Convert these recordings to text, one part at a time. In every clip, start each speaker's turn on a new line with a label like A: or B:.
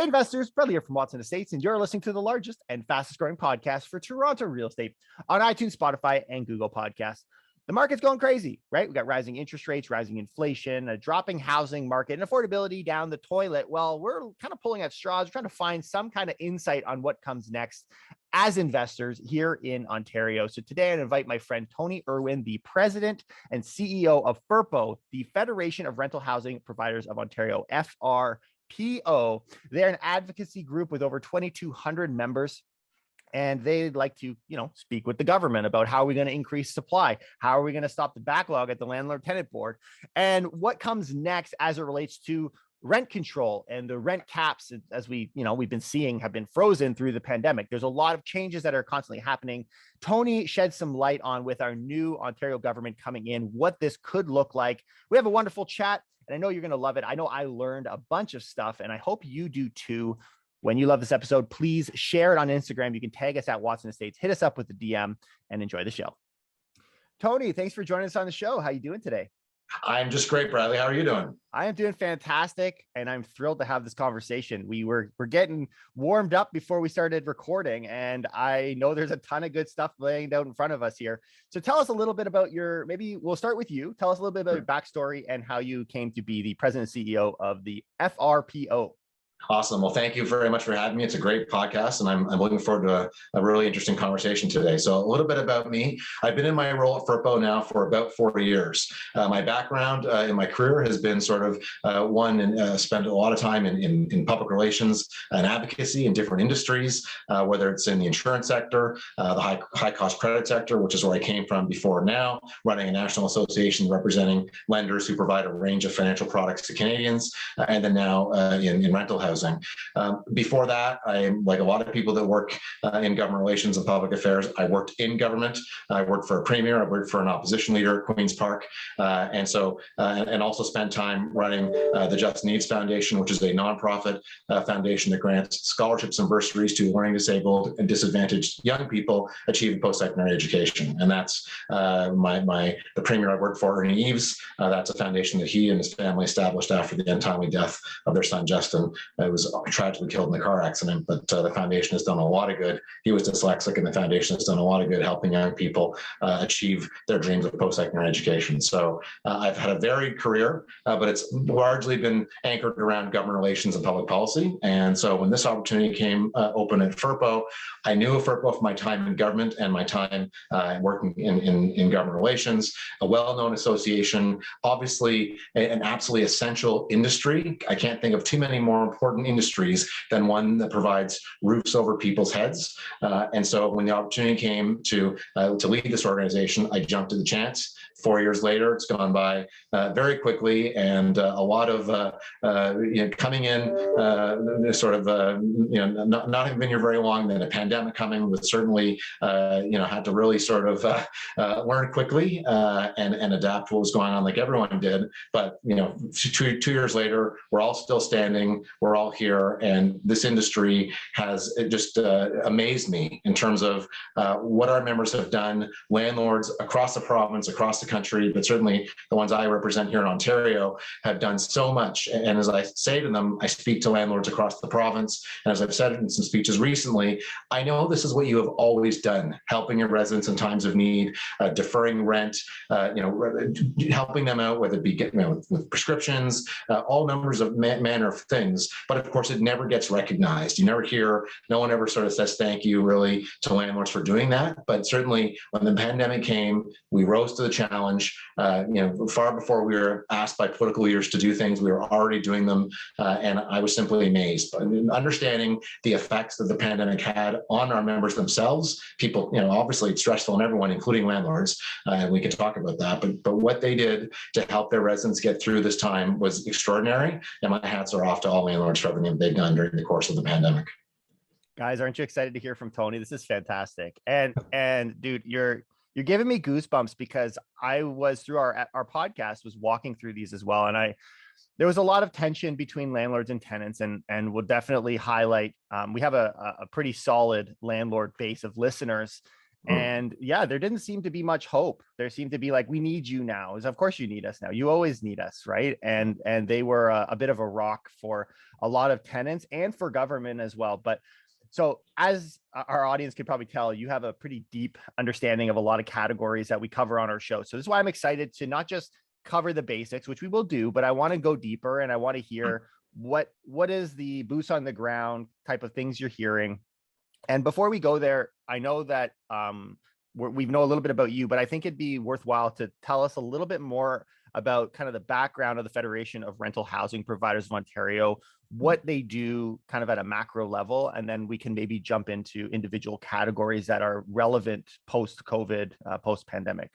A: Hey investors, Bradley here from Watson Estates, and you're listening to the largest and fastest growing podcast for Toronto real estate on iTunes, Spotify, and Google Podcasts. The market's going crazy, right? We got rising interest rates, rising inflation, a dropping housing market, and affordability down the toilet. Well, we're kind of pulling at straws, trying to find some kind of insight on what comes next as investors here in Ontario. So today I invite my friend Tony Irwin, the president and CEO of FRPO, the Federation of Rental Housing Providers of Ontario, FRPO. They're an advocacy group with over 2,200 members. And they'd like to, speak with the government about how are we going to increase supply? How are we going to stop the backlog at the landlord tenant board? And what comes next as it relates to rent control and the rent caps, as we've been seeing, have been frozen through the pandemic. There's a lot of changes that are constantly happening. Tony shed some light on, with our new Ontario government coming in, what this could look like. We have a wonderful chat, and I know you're going to love it. I know I learned a bunch of stuff, and I hope you do too. When you love this episode, please share it on Instagram. You can tag us at Watson Estates, hit us up with the DM, and enjoy the show. Tony, thanks for joining us on the show. How you doing today?
B: I'm just great, Bradley. How are you doing?
A: I am doing fantastic, and I'm thrilled to have this conversation. We're getting warmed up before we started recording, and I know there's a ton of good stuff laying out in front of us here. So tell us a little bit about maybe we'll start with you. Tell us a little bit about your backstory and how you came to be the president and CEO of the FRPO.
B: Awesome. Well, thank you very much for having me. It's a great podcast, and I'm looking forward to a really interesting conversation today. So a little bit about me. I've been in my role at FRPO now for about 4 years. My background in my career has been sort of spent a lot of time in public relations and advocacy in different industries, whether it's in the insurance sector, the high cost credit sector, which is where I came from before now, running a national association representing lenders who provide a range of financial products to Canadians, and then now in rental housing. Before that, I'm like a lot of people that work in government relations and public affairs. I worked in government. I worked for a premier. I worked for an opposition leader at Queen's Park, and also spent time running the Just Needs Foundation, which is a nonprofit foundation that grants scholarships and bursaries to learning disabled and disadvantaged young people achieving post-secondary education. And that's the premier I worked for, Ernie Eves. That's a foundation that he and his family established after the untimely death of their son Justin. It was tragically killed in a car accident, but the foundation has done a lot of good. He was dyslexic, and the foundation has done a lot of good helping young people achieve their dreams of post-secondary education. So I've had a varied career, but it's largely been anchored around government relations and public policy. And so when this opportunity came open at FRPO, I knew of FRPO from my time in government and my time working in government relations, a well-known association, obviously an absolutely essential industry. I can't think of too many more important industries than one that provides roofs over people's heads. And so when the opportunity came to lead this organization, I jumped at the chance. 4 years later, it's gone by very quickly, and a lot of coming in, not having been here very long. Then a pandemic coming, with certainly had to really sort of learn quickly and adapt to what was going on, like everyone did. But 2 years later, we're all still standing. We're all here, and this industry has just amazed me in terms of what our members have done. Landlords across the province, across the country, but certainly the ones I represent here in Ontario, have done so much. And as I say to them, I speak to landlords across the province, and as I've said in some speeches recently, I know this is what you have always done: helping your residents in times of need, deferring rent, helping them out, whether it be with prescriptions, all numbers of manner of things. But of course, it never gets recognized. You never hear, no one ever sort of says thank you really to landlords for doing that. But certainly when the pandemic came, we rose to the challenge. Far before we were asked by political leaders to do things, we were already doing them. And I was simply amazed. But understanding the effects that the pandemic had on our members themselves, people, obviously it's stressful on everyone, including landlords, and we can talk about that. But what they did to help their residents get through this time was extraordinary. And my hats are off to all landlords for everything they've done during the course of the pandemic.
A: Guys, aren't you excited to hear from Tony? This is fantastic. And dude, you're giving me goosebumps, because I was, through our podcast, was walking through these as well. And there was a lot of tension between landlords and tenants, and we'll definitely highlight, we have a pretty solid landlord base of listeners. And yeah, there didn't seem to be much hope. There seemed to be like, we need you now. Is of course you need us now. You always need us, right? And they were a bit of a rock for a lot of tenants and for government as well. But so as our audience could probably tell, you have a pretty deep understanding of a lot of categories that we cover on our show. So this is why I'm excited to not just cover the basics, which we will do, but I want to go deeper and I want to hear what is the boots on the ground type of things you're hearing. And before we go there, I know that we know a little bit about you, but I think it'd be worthwhile to tell us a little bit more about kind of the background of the Federation of Rental Housing Providers of Ontario, what they do kind of at a macro level, and then we can maybe jump into individual categories that are relevant post-COVID, post-pandemic.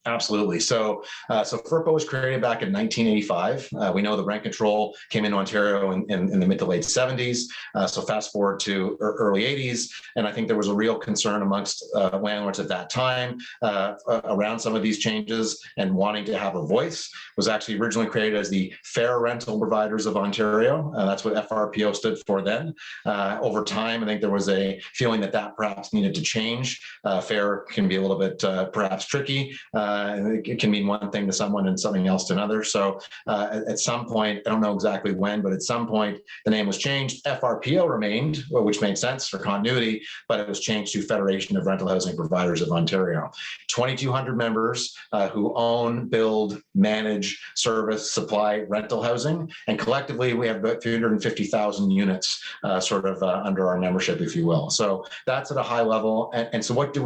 B: Absolutely. So FRPO was created back in 1985. We know the rent control came into Ontario in the mid to late 70s. So fast forward to early 80s, and I think there was a real concern amongst landlords at that time around some of these changes and wanting to have a voice. Was actually originally created as the Fair Rental Providers of Ontario. That's what FRPO stood for then. Over time, I think there was a feeling that perhaps needed to change. Fair can be a little bit perhaps tricky. It can mean one thing to someone and something else to another. So at some point, I don't know exactly when, but at some point the name was changed. FRPO remained, which made sense for continuity, but it was changed to Federation of Rental Housing Providers of Ontario. 2,200 members who own, build, manage, service, supply rental housing. And collectively, we have about 350,000 units under our membership, if you will. So that's at a high level. And so what do?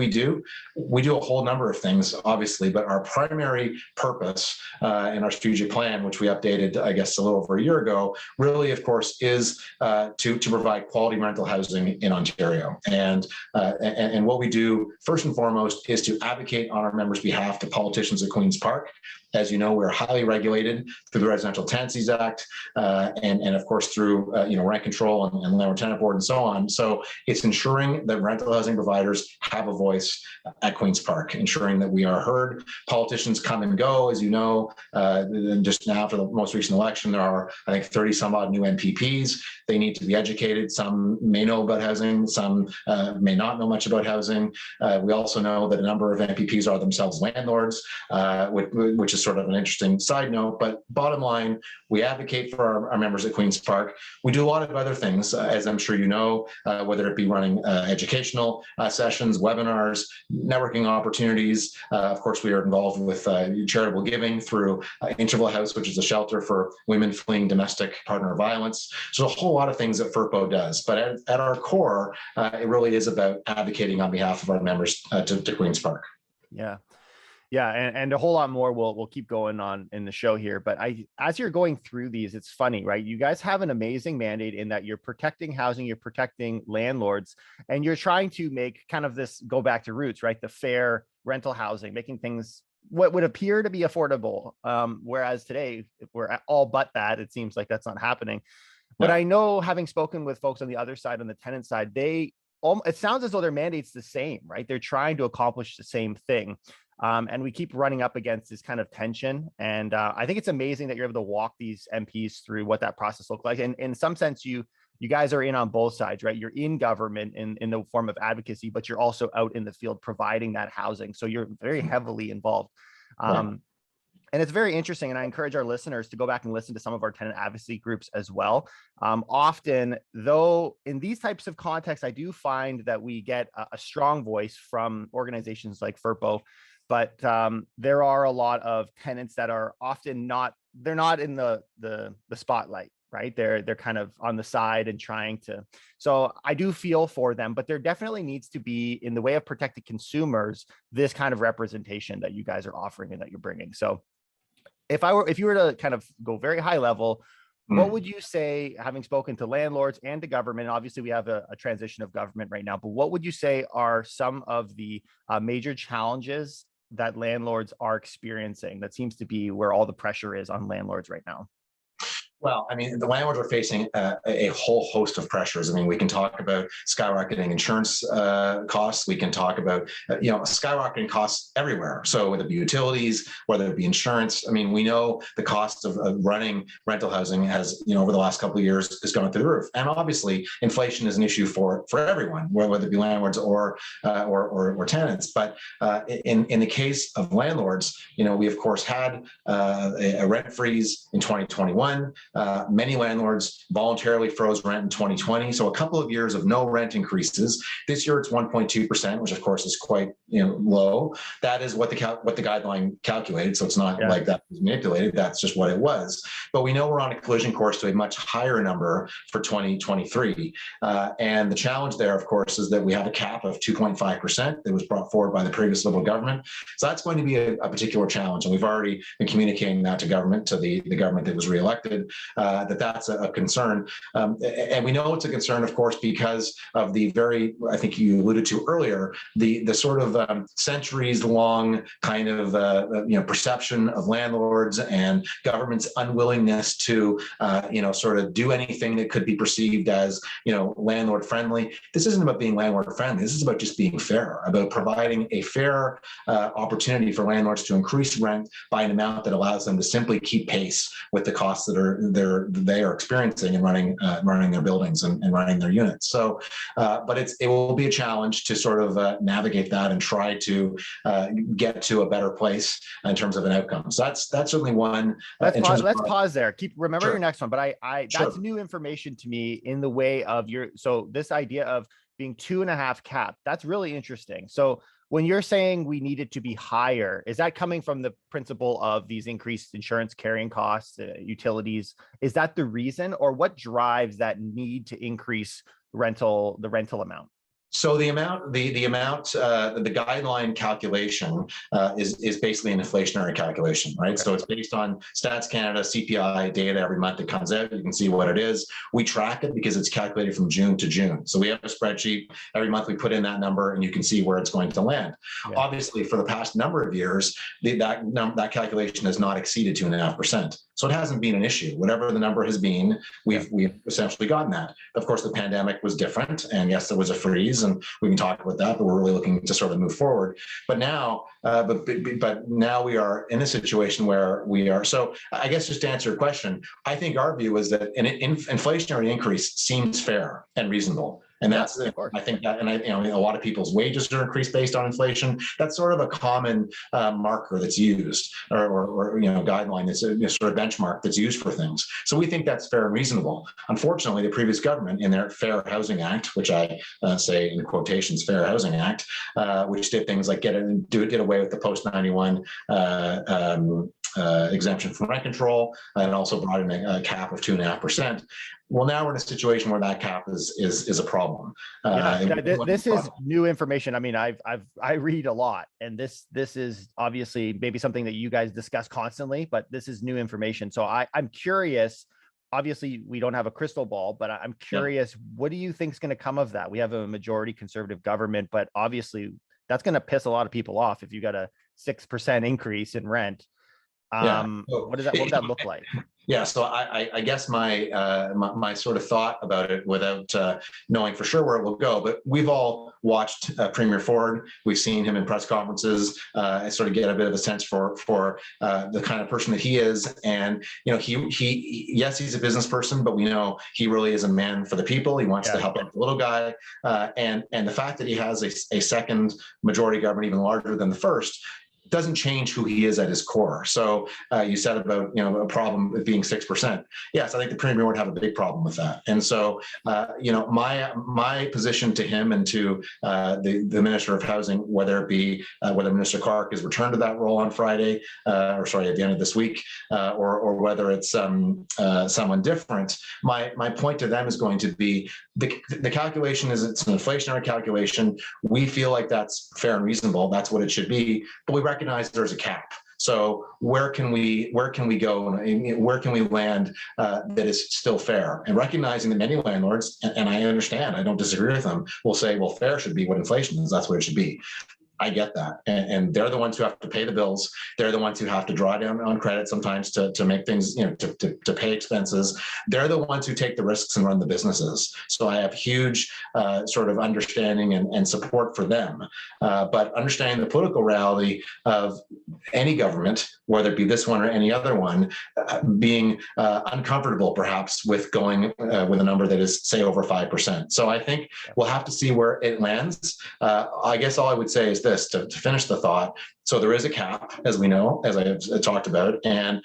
B: We do a whole number of things, obviously, but our primary purpose in our strategic plan, which we updated, I guess, a little over a year ago, really, of course, is to provide quality rental housing in Ontario. And what we do, first and foremost, is to advocate on our members' behalf to politicians at Queen's Park. As you know, we're highly regulated through the Residential Tenancies Act, and of course through rent control and landlord tenant board and so on. So it's ensuring that rental housing providers have a voice at Queen's Park, ensuring that we are heard. Politicians come and go, as you know. Just now, for the most recent election, there are, I think, 30 some odd new MPPs. They need to be educated. Some may know about housing, some may not know much about housing. We also know that a number of MPPs are themselves landlords, which is sort of an interesting side note. But bottom line, we advocate for our members at Queen's Park. We do a lot of other things, as I'm sure you know, whether it be running educational sessions, webinars, networking opportunities. Of course, we are involved with charitable giving through Interval House, which is a shelter for women fleeing domestic partner violence. So a whole lot of things that FRPO does. But at our core, it really is about advocating on behalf of our members to Queen's Park.
A: Yeah. Yeah, and a whole lot more we'll keep going on in the show here. But as you're going through these, it's funny, right? You guys have an amazing mandate in that you're protecting housing, you're protecting landlords, and you're trying to make kind of this go back to roots, right? The fair rental housing, making things what would appear to be affordable. Whereas today, we're all but that. It seems like that's not happening. But I know, having spoken with folks on the other side, on the tenant side, it sounds as though their mandate's the same, right? They're trying to accomplish the same thing. And we keep running up against this kind of tension. And I think it's amazing that you're able to walk these MPs through what that process looks like. And in some sense, you guys are in on both sides, right? You're in government in the form of advocacy, but you're also out in the field providing that housing. So you're very heavily involved. And it's very interesting. And I encourage our listeners to go back and listen to some of our tenant advocacy groups as well. Often, though, in these types of contexts, I do find that we get a strong voice from organizations like FRPO. But there are a lot of tenants that are often they're not in the spotlight, right? They're kind of on the side and trying to. So I do feel for them, but there definitely needs to be, in the way of protecting consumers, this kind of representation that you guys are offering and that you're bringing. So if you were to kind of go very high level, what would you say, having spoken to landlords and to government? Obviously, we have a transition of government right now, but what would you say are some of the major challenges that landlords are experiencing? That seems to be where all the pressure is on landlords right now.
B: Well, I mean, the landlords are facing a whole host of pressures. I mean, we can talk about skyrocketing insurance costs. We can talk about, skyrocketing costs everywhere. So whether it be utilities, whether it be insurance, I mean, we know the cost of running rental housing has, over the last couple of years has gone through the roof. And obviously, inflation is an issue for everyone, whether it be landlords or tenants. But in the case of landlords, we of course had a rent freeze in 2021. Many landlords voluntarily froze rent in 2020. So a couple of years of no rent increases. This year it's 1.2%, which of course is quite low. That is what the guideline calculated. So it's not like that was manipulated. That's just what it was. But we know we're on a collision course to a much higher number for 2023. And the challenge there, of course, is that we have a cap of 2.5% that was brought forward by the previous Liberal government. So that's going to be a particular challenge. And we've already been communicating that to government, to the government that was reelected. That's a concern. And we know it's a concern, of course, because of the I think you alluded to earlier, the sort of centuries-long kind of, perception of landlords and government's unwillingness to, sort of do anything that could be perceived as, landlord-friendly. This isn't about being landlord-friendly. This is about just being fair, about providing a fair opportunity for landlords to increase rent by an amount that allows them to simply keep pace with the costs that they are experiencing and running their buildings and running their units. So, but it will be a challenge to sort of navigate that and try to get to a better place in terms of an outcome. So that's certainly one.
A: Let's pause there. Remember your next one, but that's new information to me in the way of so this idea of being 2.5 cap, that's really interesting. So when you're saying we need it to be higher, is that coming from the principle of these increased insurance carrying costs, utilities? Is that the reason, or what drives that need to increase the rental amount?
B: So the guideline calculation is basically an inflationary calculation, right? Okay. So it's based on Stats Canada CPI data every month that comes out. You can see what it is. We track it because it's calculated from June to June. So we have a spreadsheet every month. We put in that number, and you can see where it's going to land. Yeah. Obviously, for the past number of years, that calculation has not exceeded 2.5%. So it hasn't been an issue. Whatever the number has been, we've essentially gotten that. Of course, the pandemic was different, and yes, there was a freeze, and we can talk about that. But we're really looking to sort of move forward. But now, but now we are in a situation where we are. So I guess just to answer your question, I think our view is that an inflationary increase seems fair and reasonable. And that's, I think that, and a lot of people's wages are increased based on inflation. That's sort of a common marker that's used, or guideline that's a sort of benchmark that's used for things. So we think that's fair and reasonable. Unfortunately, the previous government, in their Fair Housing Act, which I say in quotations, Fair Housing Act, which did things like get away with the post-91 exemption from rent control, and also brought in a cap of 2.5%. Well, now we're in a situation where that cap is a problem.
A: This is new information. I mean, I read a lot, and this is obviously maybe something that you guys discuss constantly, but this is new information. So I'm curious. Obviously, we don't have a crystal ball, but I'm curious, what do you think is going to come of that? We have a majority conservative government, but obviously that's going to piss a lot of people off if you got a 6% increase in rent. What would that look like?
B: Yeah, so I guess my sort of thought about it, without knowing for sure where it will go, but we've all watched Premier Ford. We've seen him in press conferences, and sort of get a bit of a sense for the kind of person that he is. And he's a business person, but we know he really is a man for the people. He wants to help out the little guy, and the fact that he has a second majority government, even larger than the first, doesn't change who he is at his core. So you said about a problem with being 6%. Yes, I think the Premier would have a big problem with that. And so my position to him and to the Minister of Housing, whether it be whether Minister Clark is returned to that role on Friday, at the end of this week, or whether it's someone different, my point to them is going to be the calculation is it's an inflationary calculation. We feel like that's fair and reasonable. That's what it should be, but we recognize there's a cap. So where can we go, and where can we land that is still fair? And recognizing that many landlords, and I understand, I don't disagree with them, will say, well, fair should be what inflation is. That's what it should be. I get that. And they're the ones who have to pay the bills. They're the ones who have to draw down on credit sometimes to make things, to pay expenses. They're the ones who take the risks and run the businesses. So I have huge sort of understanding and support for them. But understanding the political reality of any government, whether it be this one or any other one, being uncomfortable perhaps with going with a number that is, say, over 5%. So I think we'll have to see where it lands. I guess all I would say is this, to finish the thought. So there is a cap, as we know, as I have talked about, and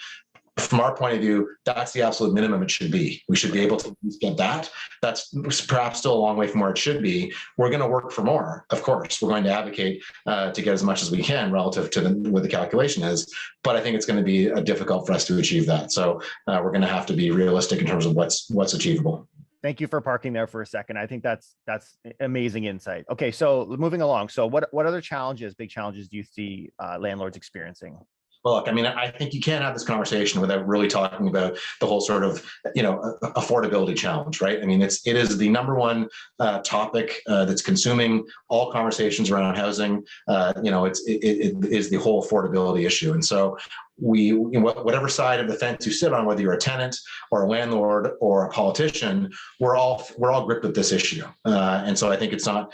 B: from our point of view, that's the absolute minimum it should be. We should be able to get that. That's perhaps still a long way from where it should be. We're going to work for more, of course. We're going to advocate to get as much as we can relative to what the calculation is. But I think it's going to be difficult for us to achieve that. So we're going to have to be realistic in terms of what's achievable.
A: Thank you for parking there for a second. I think that's amazing insight. Okay, so moving along. So what other big challenges do you see landlords experiencing?
B: Well, look, I mean, I think you can't have this conversation without really talking about the whole sort of, affordability challenge, right? I mean, it is the number one topic that's consuming all conversations around housing. It is the whole affordability issue. And so whatever side of the fence you sit on, whether you're a tenant or a landlord or a politician, we're all gripped with this issue. And so I think it's not,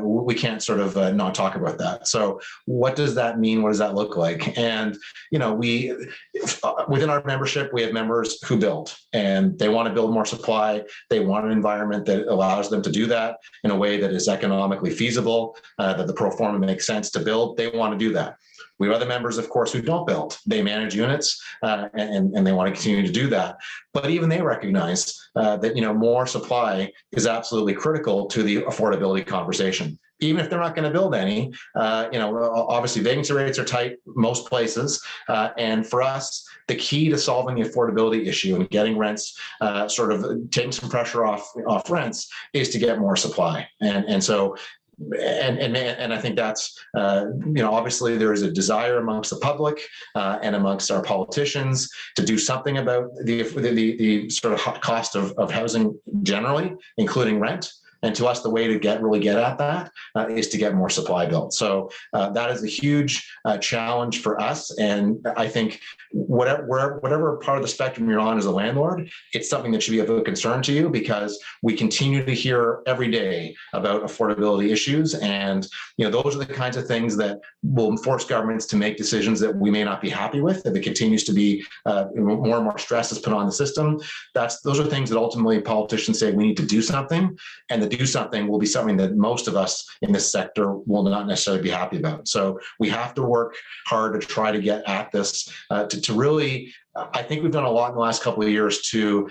B: we can't sort of not talk about that. So what does that mean? What does that look like? And, within our membership, we have members who build, and they want to build more supply. They want an environment that allows them to do that in a way that is economically feasible, that the pro forma makes sense to build. They want to do that. We have other members, of course, who don't build. They manage units and they want to continue to do that. But even they recognize that more supply is absolutely critical to the affordability conversation. Even if they're not going to build any, obviously vacancy rates are tight most places. And for us, the key to solving the affordability issue and getting rents, sort of taking some pressure off rents, is to get more supply. And so. And I think that's, obviously there is a desire amongst the public and amongst our politicians to do something about the sort of cost of housing generally, including rent. And to us, the way to really get at that is to get more supply built. So that is a huge challenge for us. And I think whatever part of the spectrum you're on as a landlord, it's something that should be of a concern to you, because we continue to hear every day about affordability issues. And those are the kinds of things that will force governments to make decisions that we may not be happy with. If it continues to be more and more stress is put on the system, those are things that ultimately politicians say we need to do something. And the do something will be something that most of us in this sector will not necessarily be happy about. So we have to work hard to try to get at this, to really, I think we've done a lot in the last couple of years to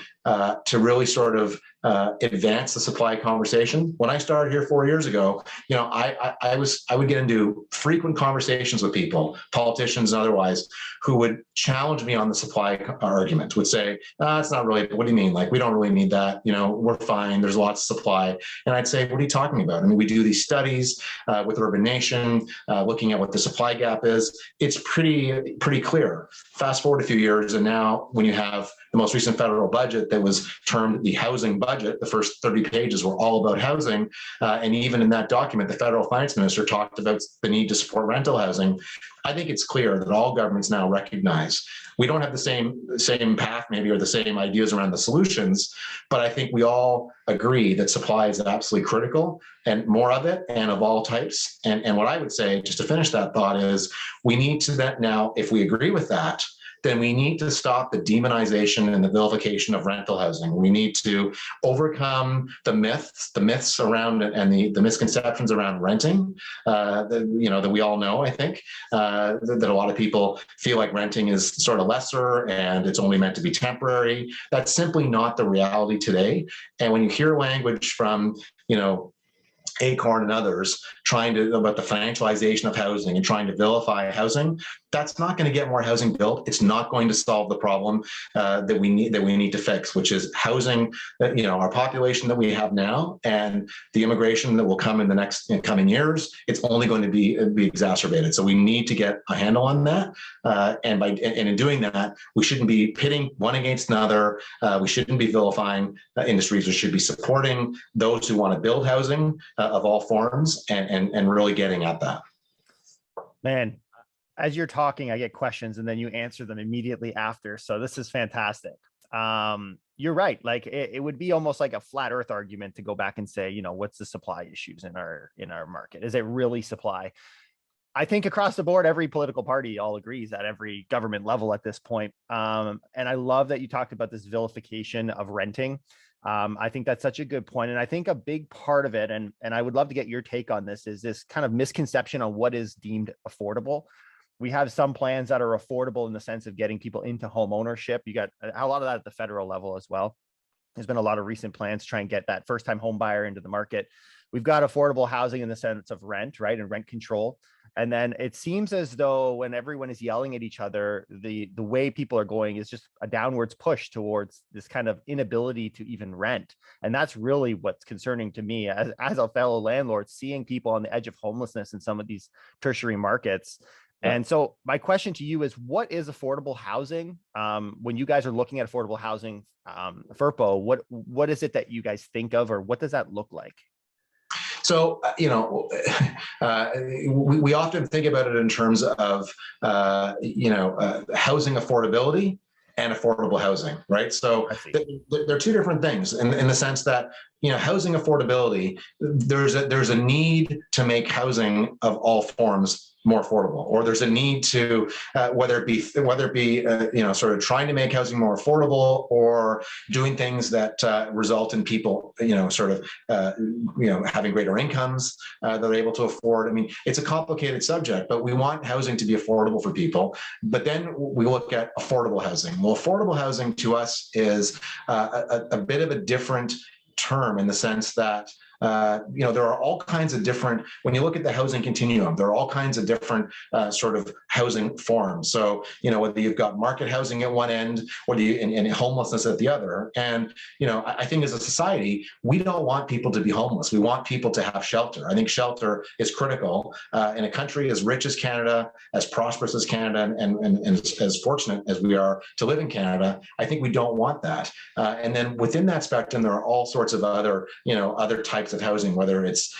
B: really sort of advance the supply conversation. When I started here 4 years ago, I would get into frequent conversations with people, politicians and otherwise, who would challenge me on the supply argument, would say, it's not really, what do you mean? Like, we don't really need that. We're fine. There's lots of supply. And I'd say, what are you talking about? I mean, we do these studies with Urban Nation, looking at what the supply gap is. It's pretty clear. Fast forward a few years, and now when you have the most recent federal budget that was termed the housing budget, the first 30 pages were all about housing. And even in that document, the federal finance minister talked about the need to support rental housing. I think it's clear that all governments now recognize we don't have the same path maybe, or the same ideas around the solutions, but I think we all agree that supply is absolutely critical, and more of it, and of all types. And what I would say, just to finish that thought, is we need to that now, if we agree with that, then we need to stop the demonization and the vilification of rental housing. We need to overcome the myths around it, and the misconceptions around renting that we all know, I think, that a lot of people feel like renting is sort of lesser and it's only meant to be temporary. That's simply not the reality today. And when you hear language from, Acorn and others about the financialization of housing and trying to vilify housing, that's not going to get more housing built. It's not going to solve the problem that we need to fix, which is housing. Our population that we have now and the immigration that will come in the next coming years, it's only going to be exacerbated. So we need to get a handle on that. And in doing that, we shouldn't be pitting one against another. We shouldn't be vilifying industries. We should be supporting those who want to build housing of all forms and really getting at that.
A: Man, as you're talking, I get questions and then you answer them immediately after. So this is fantastic. You're right. Like it would be almost like a flat earth argument to go back and say, what's the supply issues in our market? Is it really supply? I think across the board, every political party all agrees at every government level at this point. And I love that you talked about this vilification of renting. I think that's such a good point. And I think a big part of it, and I would love to get your take on this, is this kind of misconception on what is deemed affordable. We have some plans that are affordable in the sense of getting people into home ownership. You got a lot of that at the federal level as well. There's been a lot of recent plans to try and get that first-time home buyer into the market. We've got affordable housing in the sense of rent, right, and rent control. And then it seems as though when everyone is yelling at each other, the way people are going is just a downwards push towards this kind of inability to even rent. And that's really what's concerning to me as a fellow landlord, seeing people on the edge of homelessness in some of these tertiary markets. And so my question to you is, what is affordable housing? When you guys are looking at affordable housing, FRPO, what is it that you guys think of, or what does that look like?
B: So, we often think about it in terms of, housing affordability and affordable housing, right? So they're two different things in the sense that, housing affordability, there's a need to make housing of all forms more affordable, or there's a need to whether it be sort of trying to make housing more affordable, or doing things that result in people having greater incomes that they're able to afford. I mean, it's a complicated subject, but we want housing to be affordable for people. But then we look at affordable housing. Well, affordable housing to us is a bit of a different term in the sense that there are all kinds of different, when you look at the housing continuum, there are all kinds of different sort of housing forms. So, whether you've got market housing at one end, or and homelessness at the other. And, I think as a society, we don't want people to be homeless. We want people to have shelter. I think shelter is critical in a country as rich as Canada, as prosperous as Canada, and as fortunate as we are to live in Canada. I think we don't want that. And then within that spectrum, there are all sorts of other types of housing, whether it's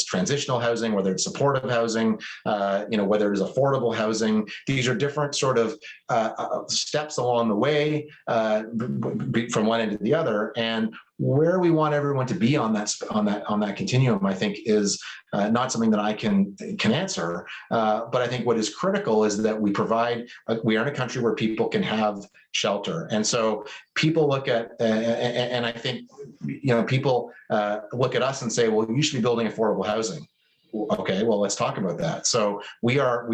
B: transitional housing, whether it's supportive housing, whether it's affordable housing. These are different sort of steps along the way from one end to the other. And where we want everyone to be on that continuum, I think, is not something that I can answer. But I think what is critical is that we are in a country where people can have shelter. And so people look at, and I think, people look at us and say, well, you should be building affordable housing. Okay, well, let's talk about that. So we are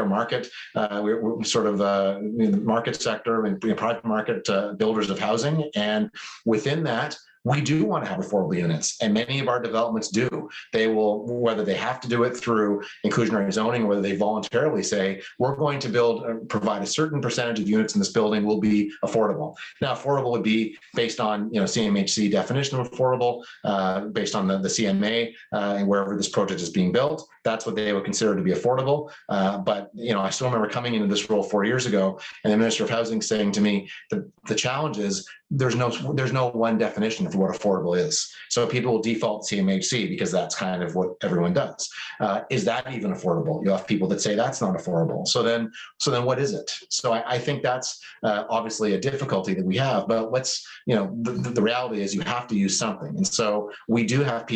B: market. We're sort of the market sector and private market builders of housing, and within that, we do want to have affordable units, and many of our developments do. They will, whether they have to do it through inclusionary zoning, or whether they voluntarily say, we're going to provide a certain percentage of units in this building will be affordable. Now, affordable would be based on, CMHC definition of affordable, based on the CMA, and wherever this project is being built. That's what they would consider to be affordable. But, I still remember coming into this role 4 years ago, and the Minister of Housing saying to me, the challenge is there's no one definition of what affordable is. So people will default CMHC because that's kind of what everyone does. Is that even affordable? You have people that say that's not affordable. So then what is it? So I think that's obviously a difficulty that we have, but the reality is you have to use something. And so we do have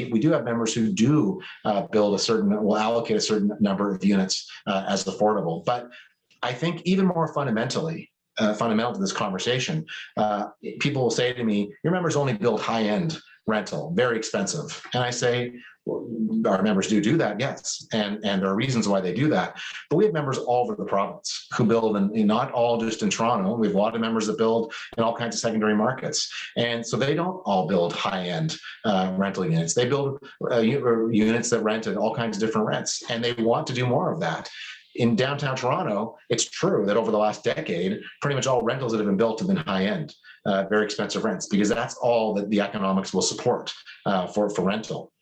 B: members who do will allocate a certain number of units as affordable. But I think even more fundamental to this conversation, people will say to me, your members only build high-end rental, very expensive. And I say, well, our members do that, yes. And there are reasons why they do that. But we have members all over the province who build, and not all just in Toronto. We have a lot of members that build in all kinds of secondary markets. And so they don't all build high-end rental units. They build units that rent at all kinds of different rents, and they want to do more of that. In downtown Toronto, it's true that over the last decade, pretty much all rentals that have been built have been high-end, very expensive rents, because that's all that the economics will support for rental.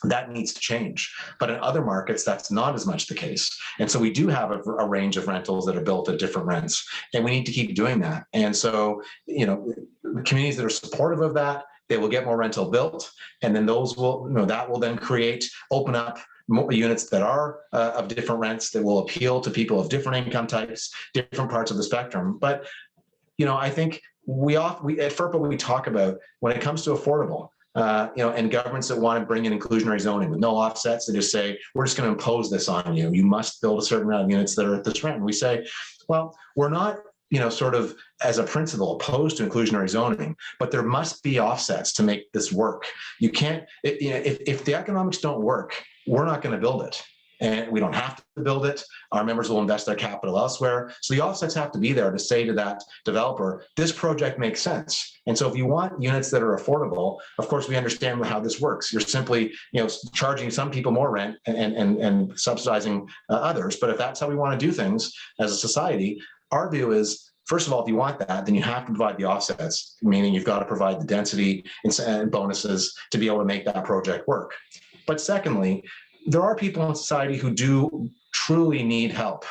B: That needs to change. But in other markets, that's not as much the case. And so we do have a range of rentals that are built at different rents, and we need to keep doing that. And so, communities that are supportive of that, they will get more rental built, and then those will, that will then open up more units that are of different rents that will appeal to people of different income types, different parts of the spectrum. But I think we at FRPO, we talk about when it comes to affordable, and governments that want to bring in inclusionary zoning with no offsets, they just say, we're just going to impose this on you. You must build a certain amount of units that are at this rent. And we say, well, we're not, sort of as a principle opposed to inclusionary zoning, but there must be offsets to make this work. You can't, if the economics don't work, we're not going to build it. And we don't have to build it. Our members will invest their capital elsewhere. So the offsets have to be there to say to that developer, this project makes sense. And so if you want units that are affordable, of course, we understand how this works. You're simply, charging some people more rent and subsidizing others. But if that's how we want to do things as a society, our view is, first of all, if you want that, then you have to provide the offsets, meaning you've got to provide the density and bonuses to be able to make that project work. But secondly, there are people in society who do truly need help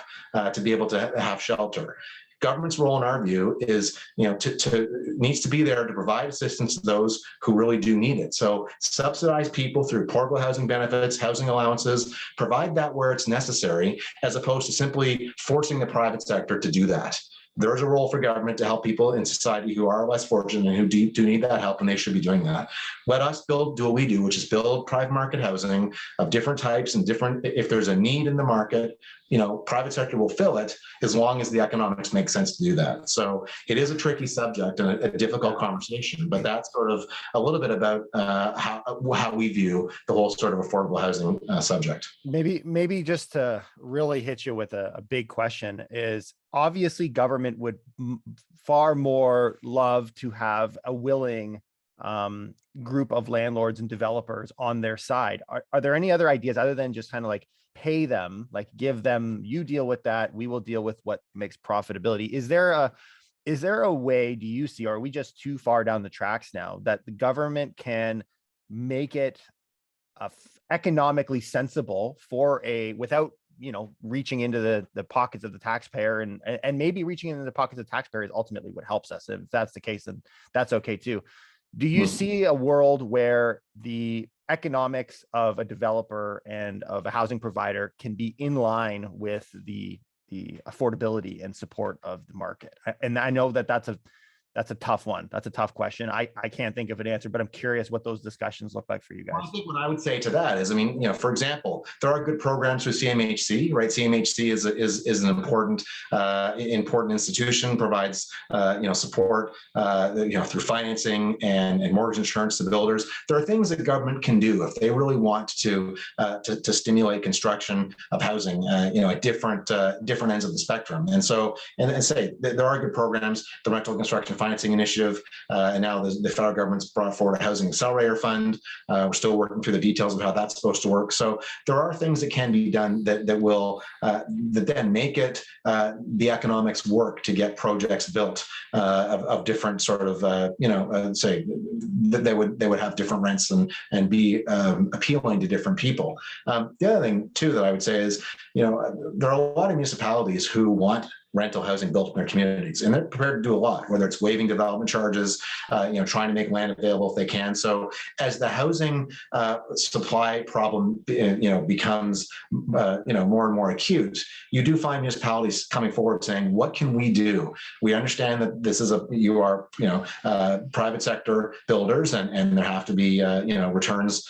B: to be able to have shelter. Government's role, in our view, is needs to be there to provide assistance to those who really do need it. So subsidize people through portable housing benefits, housing allowances, provide that where it's necessary, as opposed to simply forcing the private sector to do that. There's a role for government to help people in society who are less fortunate and who do need that help, and they should be doing that. Let us do what we do, which is build private market housing of different types and different, if there's a need in the market, private sector will fill it as long as the economics make sense to do that. So it is a tricky subject and a difficult conversation, but that's sort of a little bit about how we view the whole sort of affordable housing subject.
A: Maybe just to really hit you with a big question is, obviously government would far more love to have a willing group of landlords and developers on their side. Are there any other ideas other than just kind of like pay them, like give them, you deal with that, we will deal with what makes profitability? Is there a way, do you see, or are we just too far down the tracks now that the government can make it economically sensible without reaching into the pockets of the taxpayer, and maybe reaching into the pockets of the taxpayer is ultimately what helps us. If that's the case, then that's okay too. Do you see a world where the economics of a developer and of a housing provider can be in line with the affordability and support of the market? And I know that's a tough one. That's a tough question. I can't think of an answer, but I'm curious what those discussions look like for you guys.
B: Well, I think what I would say to that is, for example, there are good programs with CMHC, right? CMHC is an important institution, provides support through financing and mortgage insurance to builders. There are things that government can do if they really want to stimulate construction of housing, at different ends of the spectrum. And so, and say there are good programs, the rental construction financing initiative, and now the federal government's brought forward a housing accelerator fund. We're still working through the details of how that's supposed to work. So there are things that can be done that will that then make it the economics work to get projects built of different sort of say that they would have different rents and be appealing to different people. The other thing too that I would say is there are a lot of municipalities who want rental housing built in their communities, and they're prepared to do a lot, whether it's waiving development charges, trying to make land available if they can. So as the housing supply problem, becomes, more and more acute, you do find municipalities coming forward saying, what can we do? We understand that this is you are private sector builders, and there have to be, returns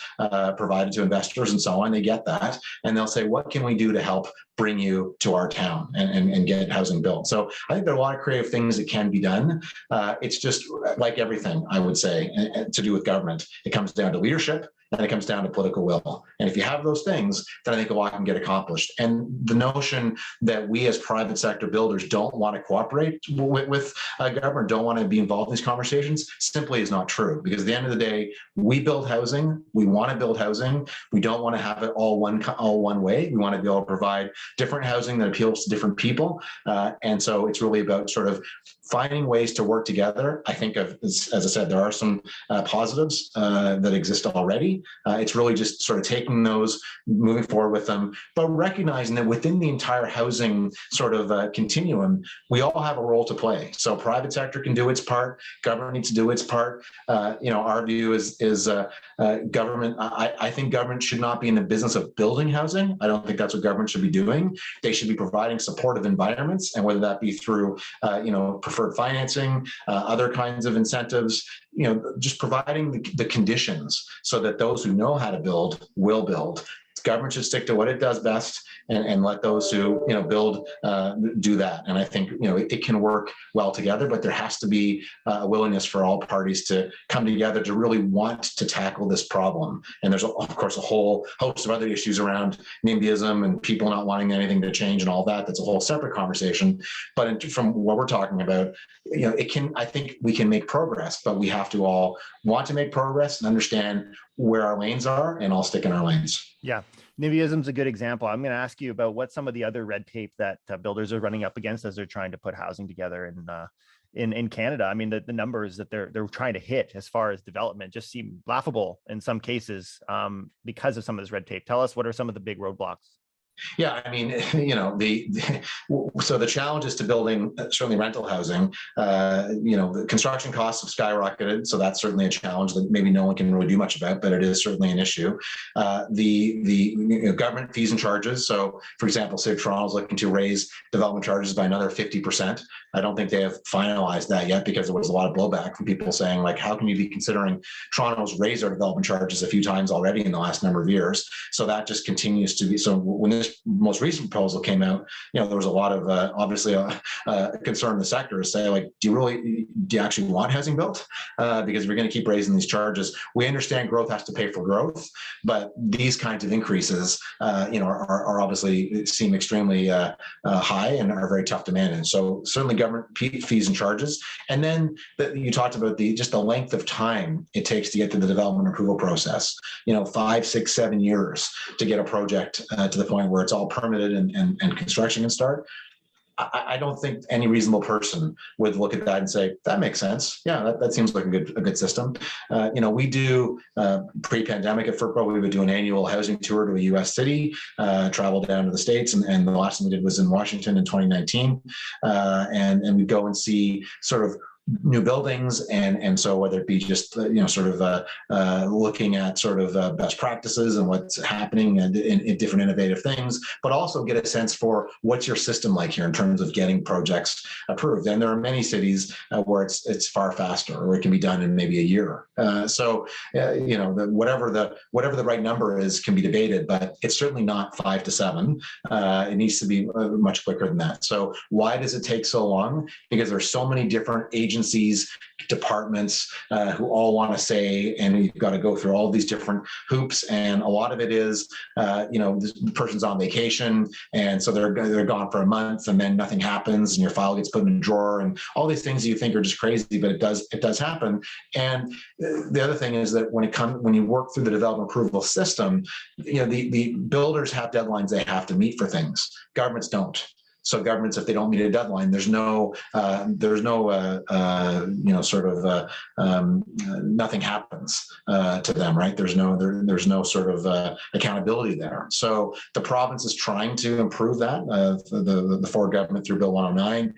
B: provided to investors and so on. They get that. And they'll say, what can we do to help bring you to our town and get housing built? So I think there are a lot of creative things that can be done. It's just like everything, I would say, to do with government. It comes down to leadership, and it comes down to political will. And if you have those things, then I think a lot can get accomplished. And the notion that we as private sector builders don't want to cooperate with government, don't want to be involved in these conversations, simply is not true. Because at the end of the day, we build housing. We want to build housing. We don't want to have it all one way. We want to be able to provide different housing that appeals to different people. And so it's really about sort of finding ways to work together. I think, as I said, there are some positives that exist already. It's really just sort of taking those, moving forward with them, but recognizing that within the entire housing sort of continuum, we all have a role to play. So private sector can do its part, government needs to do its part. Our view is government. I think government should not be in the business of building housing. I don't think that's what government should be doing. They should be providing supportive environments, and whether that be through preferred financing, other kinds of incentives, just providing the conditions so that those who know how to build will build. Government should stick to what it does best and let those who build do that. And I think it can work well together, but there has to be a willingness for all parties to come together to really want to tackle this problem. And there's of course a whole host of other issues around NIMBYism and people not wanting anything to change and all that. That's a whole separate conversation. But from what we're talking about, I think we can make progress, but we have to all want to make progress and understand where our lanes are and all stick in our lanes.
A: Yeah. NIMBYism is a good example. I'm going to ask you about what some of the other red tape that builders are running up against as they're trying to put housing together in Canada. I mean, the numbers that they're trying to hit as far as development just seem laughable in some cases because of some of this red tape. Tell us, what are some of the big roadblocks?
B: Yeah, I mean, so the challenges to building certainly rental housing, the construction costs have skyrocketed. So that's certainly a challenge that maybe no one can really do much about, but it is certainly an issue. The government fees and charges. So for example, City of Toronto is looking to raise development charges by another 50%. I don't think they have finalized that yet because there was a lot of blowback from people saying, like, how can you be considering Toronto's raised our development charges a few times already in the last number of years? So that just continues to be. So when this most recent proposal came out, there was a lot of obviously concern in the sector to say, like, do you actually want housing built? Because we're going to keep raising these charges. We understand growth has to pay for growth, but these kinds of increases, are obviously seem extremely high and are very tough to manage. So certainly government fees and charges, and then you talked about just the length of time it takes to get to the development approval process. 5, 6, 7 years to get a project to the point where it's all permitted and construction can start. I don't think any reasonable person would look at that and say, that makes sense. Yeah, that seems like a good system. We do pre-pandemic at FRPO, we would do an annual housing tour to a US city, travel down to the States. And the last thing we did was in Washington in 2019. And we'd go and see sort of new buildings, and so whether it be just looking at sort of best practices and what's happening and in different innovative things, but also get a sense for what's your system like here in terms of getting projects approved. And there are many cities where it's far faster, or it can be done in maybe a year. Whatever the right number is can be debated, but it's certainly not 5 to 7. It needs to be much quicker than that. So why does it take so long? Because there's so many different agencies, departments who all want to say, and you've got to go through all these different hoops. And a lot of it is, the person's on vacation, and so they're gone for a month, and then nothing happens, and your file gets put in a drawer, and all these things you think are just crazy, but it does happen. And the other thing is that when you work through the development approval system, the builders have deadlines they have to meet for things. Governments don't. So governments, if they don't meet a deadline, there's nothing happens to them, right? There's no sort of accountability there. So the province is trying to improve that. The Ford government through Bill 109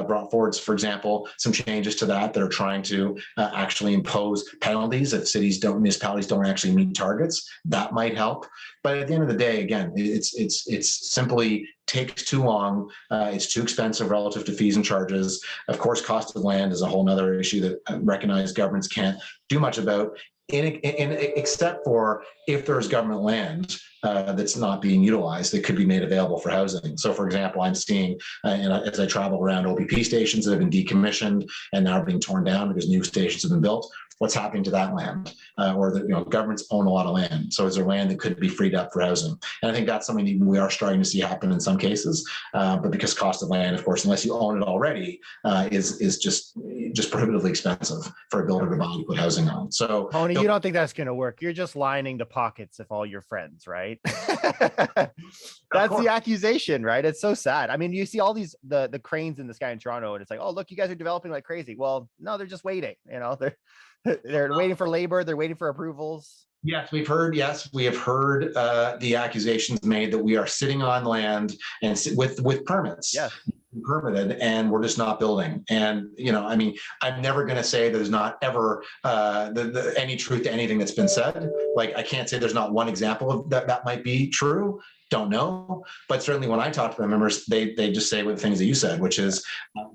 B: brought forward, for example, some changes to that are trying to actually impose penalties if municipalities don't actually meet targets. That might help. But at the end of the day, again, it's simply takes too long. It's too expensive relative to fees and charges. Of course, cost of land is a whole other issue that recognized governments can't do much about, except for if there's government land that's not being utilized that could be made available for housing. So for example, I'm seeing, as I travel around, OPP stations that have been decommissioned and now are being torn down because new stations have been built. what's happening to that land? Or the governments own a lot of land. So is there land that could be freed up for housing? And I think that's something that we are starting to see happen in some cases. But because cost of land, of course, unless you own it already, is just prohibitively expensive for a builder to buy and put housing on. So
A: Tony, you don't think that's going to work? You're just lining the pockets of all your friends, right? That's the accusation, right? It's so sad. I mean, you see all these the cranes in the sky in Toronto, and it's like, oh, look, you guys are developing like crazy. Well, no, they're just waiting. They're waiting for labor. They're waiting for approvals.
B: Yes, we have heard the accusations made that we are sitting on land and with permits.
A: Yes.
B: Permitted, and we're just not building. And I mean, I'm never going to say there's not ever any truth to anything that's been said. Like, I can't say there's not one example of that might be true. Don't know, but certainly when I talk to my members, they just say the things that you said, which is,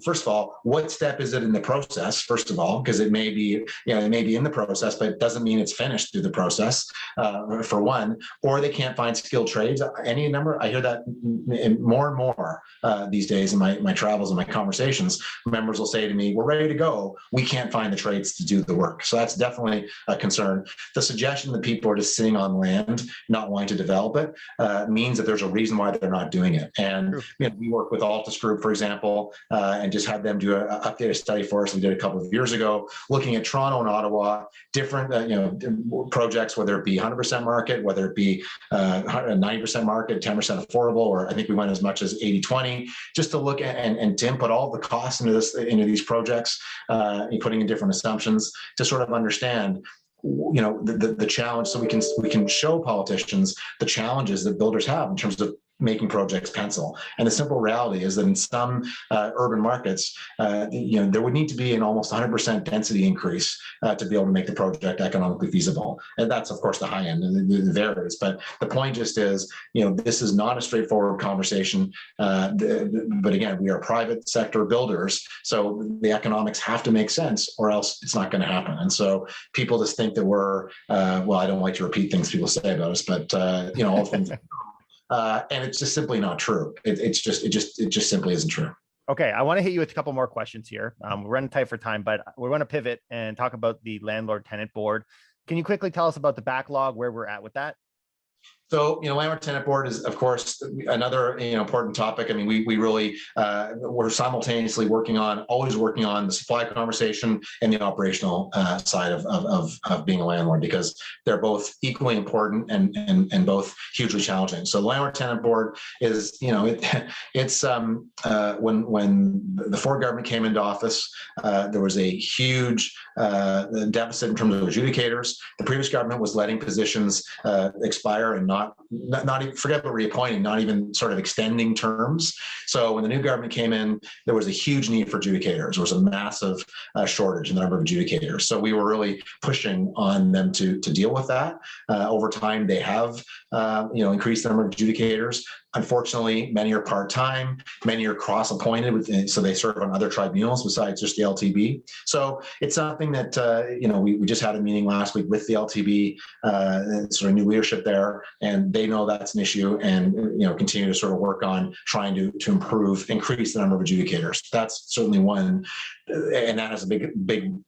B: first of all, what step is it in the process? First of all, because it may be, it may be in the process, but it doesn't mean it's finished through the process. For one, or they can't find skilled trades. Any number, I hear that more and more these days in my travels and my conversations. Members will say to me, "We're ready to go. We can't find the trades to do the work." So that's definitely a concern. The suggestion that people are just sitting on land, not wanting to develop it, means that there's a reason why they're not doing it. And we work with Altus Group, for example, and just had them do an updated study for us. We did a couple of years ago, looking at Toronto and Ottawa, different projects, whether it be 100% market, whether it be 90% market, 10% affordable, or I think we went as much as 80-20, just to look at and to input all the costs into these projects, putting in different assumptions to sort of understand the challenge, so we can show politicians the challenges that builders have in terms of making projects pencil. And the simple reality is that in some urban markets, there would need to be an almost 100% density increase to be able to make the project economically feasible. And that's, of course, the high end, and it varies. But the point just is, this is not a straightforward conversation. But again, we are private sector builders, so the economics have to make sense, or else it's not going to happen. And so people just think that we're, well, I don't like to repeat things people say about us, but all things. And it's just simply not true. It just simply isn't true.
A: Okay, I want to hit you with a couple more questions here. We're running tight for time, but we want to pivot and talk about the landlord tenant board. Can you quickly tell us about the backlog, where we're at with that?
B: So, landlord tenant board is, of course, another important topic. I mean, we really we're simultaneously always working on the supply conversation and the operational side of being a landlord, because they're both equally important and both hugely challenging. So, the landlord tenant board is, it's when the Ford government came into office, there was a huge deficit in terms of adjudicators. The previous government was letting positions expire and not even, forget about reappointing, not even sort of extending terms. So when the new government came in, there was a huge need for adjudicators. There was a massive shortage in the number of adjudicators. So we were really pushing on them to deal with that. Over time, they have increased the number of adjudicators. Unfortunately, many are part-time, many are cross-appointed, so they serve on other tribunals besides just the LTB. So it's something that, we just had a meeting last week with the LTB, sort of new leadership there, and they know that's an issue, and, continue to sort of work on trying to increase the number of adjudicators. That's certainly one, and that has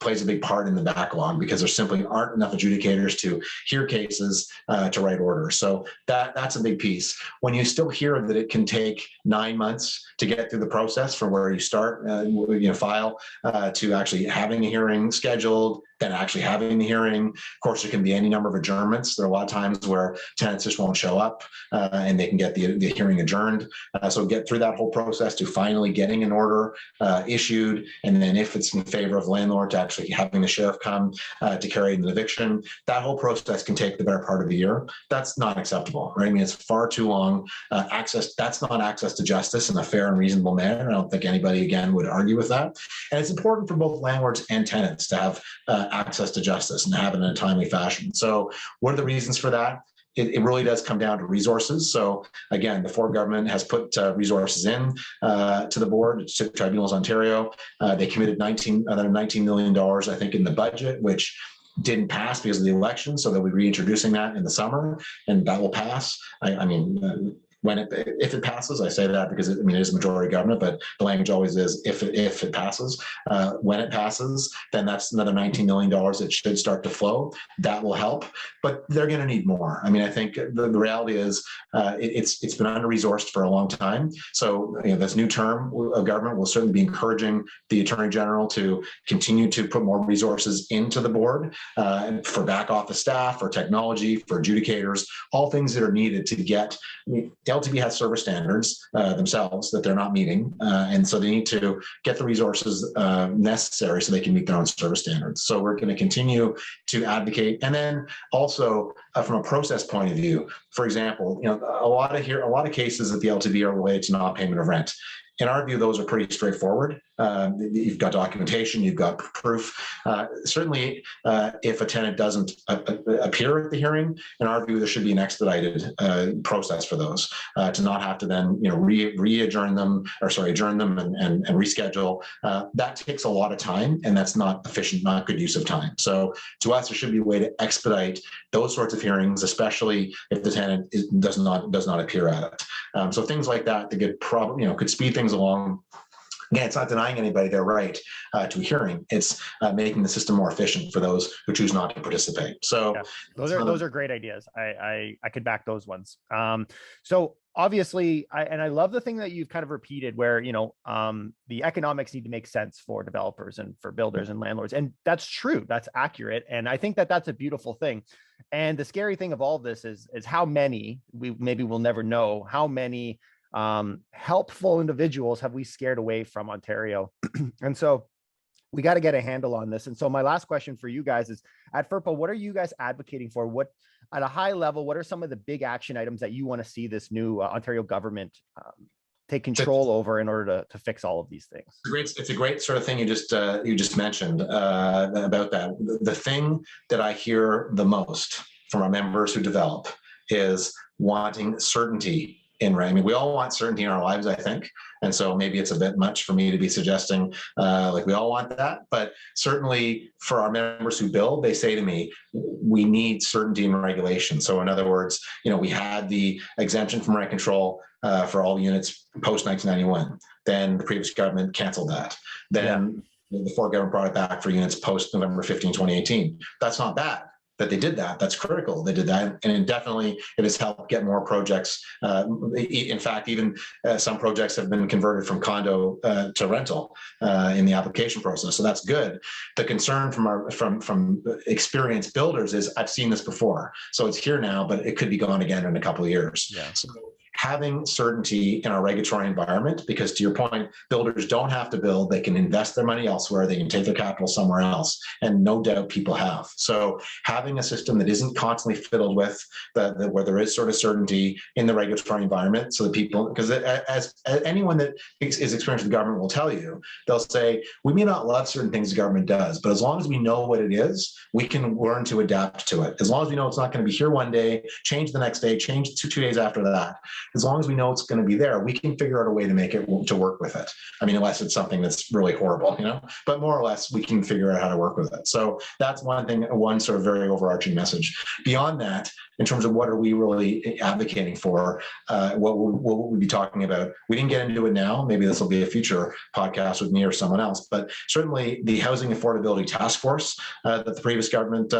B: plays a big part in the backlog, because there simply aren't enough adjudicators to hear cases, to write orders. So that's a big piece. When you still hear that it can take 9 months to get through the process from where you start, file, to actually having a hearing scheduled, then actually having the hearing. Of course, there can be any number of adjournments. There are a lot of times where tenants just won't show up, and they can get the hearing adjourned. So get through that whole process to finally getting an order issued, and then if it's in favor of the landlord, to actually having the sheriff come to carry an eviction. That whole process can take the better part of a year. That's not acceptable, right? I mean, it's far too long. That's not access to justice in a fair and reasonable manner. I don't think anybody, again, would argue with that. And it's important for both landlords and tenants to have access to justice and have it in a timely fashion. So what are the reasons for that? It really does come down to resources. So again, the Ford government has put resources in to the board, to Tribunals Ontario. They committed $19 million, I think, in the budget, which didn't pass because of the election. So they'll be reintroducing that in the summer, and that will pass. I mean, if it passes. I say that because it is majority government, but the language always is if it passes. When it passes, then that's another $19 million that should start to flow. That will help, but they're going to need more. I mean, I think the reality is it's been under-resourced for a long time. So this new term of government will certainly be encouraging the Attorney General to continue to put more resources into the board for back office staff, for technology, for adjudicators, all things that are needed to get. LTV has service standards themselves that they're not meeting, and so they need to get the resources necessary so they can meet their own service standards. So we're going to continue to advocate, and then also from a process point of view, for example, a lot of cases at the LTV are related to non-payment of rent. In our view, those are pretty straightforward. You've got documentation, you've got proof. Certainly, if a tenant doesn't appear at the hearing, in our view, there should be an expedited process for those to not have to then adjourn them and reschedule. That takes a lot of time, and that's not efficient, not good use of time. So to us, there should be a way to expedite those sorts of hearings, especially if the tenant does not appear at it. So things like that could speed things along. Again, it's not denying anybody their right to a hearing. It's making the system more efficient for those who choose not to participate. So
A: those are great ideas. I could back those ones. So obviously, I love the thing that you've kind of repeated where, the economics need to make sense for developers and for builders and landlords. And that's true. That's accurate. And I think that that's a beautiful thing. And the scary thing of all of this is how many, we'll never know how many helpful individuals have we scared away from Ontario. And so we got to get a handle on this. And so my last question for you guys is, at FRPO, what are you guys advocating for? What, at a high level, what are some of the big action items that you want to see this new Ontario government take control over in order to fix all of these things?
B: It's a great sort of thing you just mentioned about that. The thing that I hear the most from our members who develop is wanting certainty in rent. I mean, we all want certainty in our lives, I think. And so maybe it's a bit much for me to be suggesting like we all want that. But certainly for our members who build, they say to me, we need certainty in regulation. So in other words, we had the exemption from rent control for all units post 1991. Then the previous government canceled that. Then the Ford government brought it back for units post November 15, 2018. That's not bad that they did that. That's critical. They did that. And definitely it has helped get more projects. In fact, even some projects have been converted from condo to rental in the application process. So that's good. The concern from experienced builders is I've seen this before. So it's here now, but it could be gone again in a couple of years. Yeah. So having certainty in our regulatory environment, because to your point, builders don't have to build. They can invest their money elsewhere. They can take their capital somewhere else. And no doubt people have. So having a system that isn't constantly fiddled with, where there is sort of certainty in the regulatory environment, so that people, because as anyone that is experienced with government will tell you, they'll say, we may not love certain things the government does, but as long as we know what it is, we can learn to adapt to it. As long as we know it's not going to be here one day, change the next day, change two days after that. As long as we know it's going to be there, we can figure out a way to make it to work with it. I mean, unless it's something that's really horrible, but more or less we can figure out how to work with it. So that's one thing, one sort of very overarching message. Beyond that, in terms of what are we really advocating for, what will we be talking about? We didn't get into it now. Maybe this will be a future podcast with me or someone else, but certainly the Housing Affordability Task Force that the previous government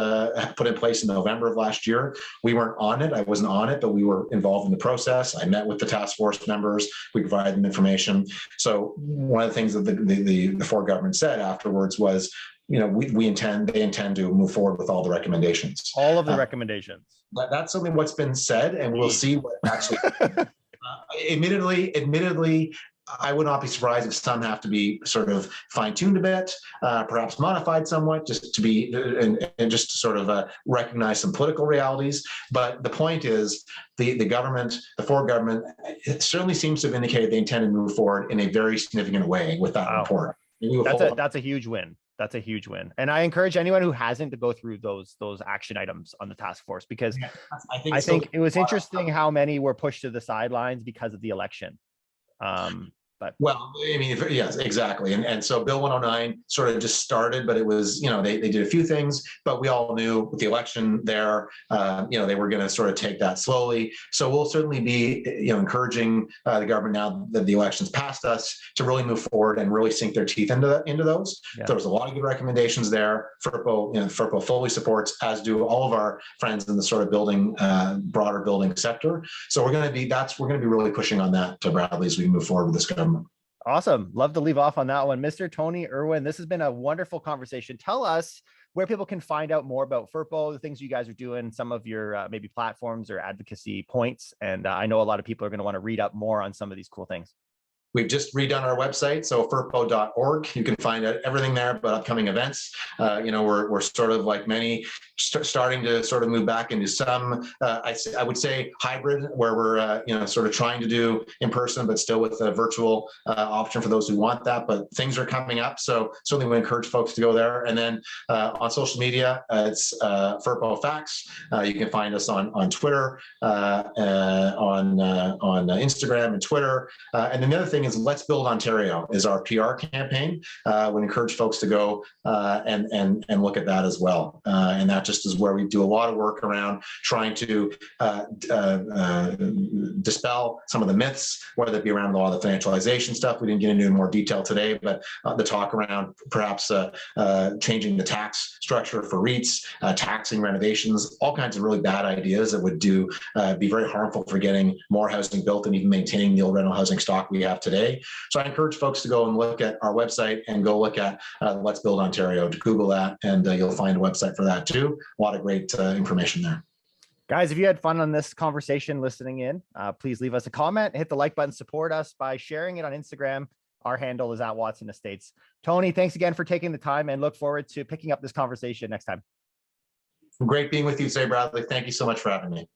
B: put in place in November of last year. We weren't on it. I wasn't on it, but we were involved in the process. I met with the task force members. We provided them information. So one of the things that the Ford government said afterwards was, they intend to move forward with all the recommendations.
A: All of the recommendations.
B: That's something what's been said, and we'll see what actually. Admittedly, I would not be surprised if some have to be sort of fine-tuned a bit, perhaps modified somewhat, just to be and just to sort of recognize some political realities. But the point is, the government, the Ford government, it certainly seems to have indicated they intend to move forward in a very significant way with that report.
A: That's a huge win. That's a huge win. And I encourage anyone who hasn't to go through those action items on the task force, because I think it was interesting how many were pushed to the sidelines because of the election. But
B: well, I mean, yes, exactly. And so Bill 109 sort of just started, but it was, they did a few things, but we all knew with the election there, they were going to sort of take that slowly. So we'll certainly be, encouraging the government now that the election's passed us to really move forward and really sink their teeth into those.
A: yeah.
B: There was a lot of good recommendations there. FRPO fully supports, as do all of our friends in the sort of broader building sector. So we're going to be really pushing on that, Bradley, as we move forward with this government.
A: Awesome. Love to leave off on that one. Mr. Tony Irwin, this has been a wonderful conversation. Tell us where people can find out more about FRPO, the things you guys are doing, some of your maybe platforms or advocacy points. And I know a lot of people are going to want to read up more on some of these cool things.
B: We've just redone our website, so FRPO.org. You can find out everything there about upcoming events. We're sort of like many, starting to sort of move back into some, I would say hybrid, where we're sort of trying to do in person, but still with a virtual option for those who want that. But things are coming up, so certainly we encourage folks to go there. And then on social media, it's FRPO Facts. You can find us on Twitter, on Instagram and Twitter. And then the other thing is Let's Build Ontario is our PR campaign. We encourage folks to go and look at that as well. And that just is where we do a lot of work around trying to dispel some of the myths, whether it be around a lot of the financialization stuff. We didn't get into more detail today, but the talk around perhaps changing the tax structure for REITs, taxing renovations, all kinds of really bad ideas that would be very harmful for getting more housing built and even maintaining the old rental housing stock we have today. So I encourage folks to go and look at our website and go look at Let's Build Ontario. To Google that, and you'll find a website for that too. A lot of great information there.
A: Guys, if you had fun on this conversation listening in, please leave us a comment, hit the like button, support us by sharing it on Instagram. Our handle is @Watson Estates. Tony, thanks again for taking the time, and look forward to picking up this conversation next time.
B: Great being with you today, Bradley. Thank you so much for having me.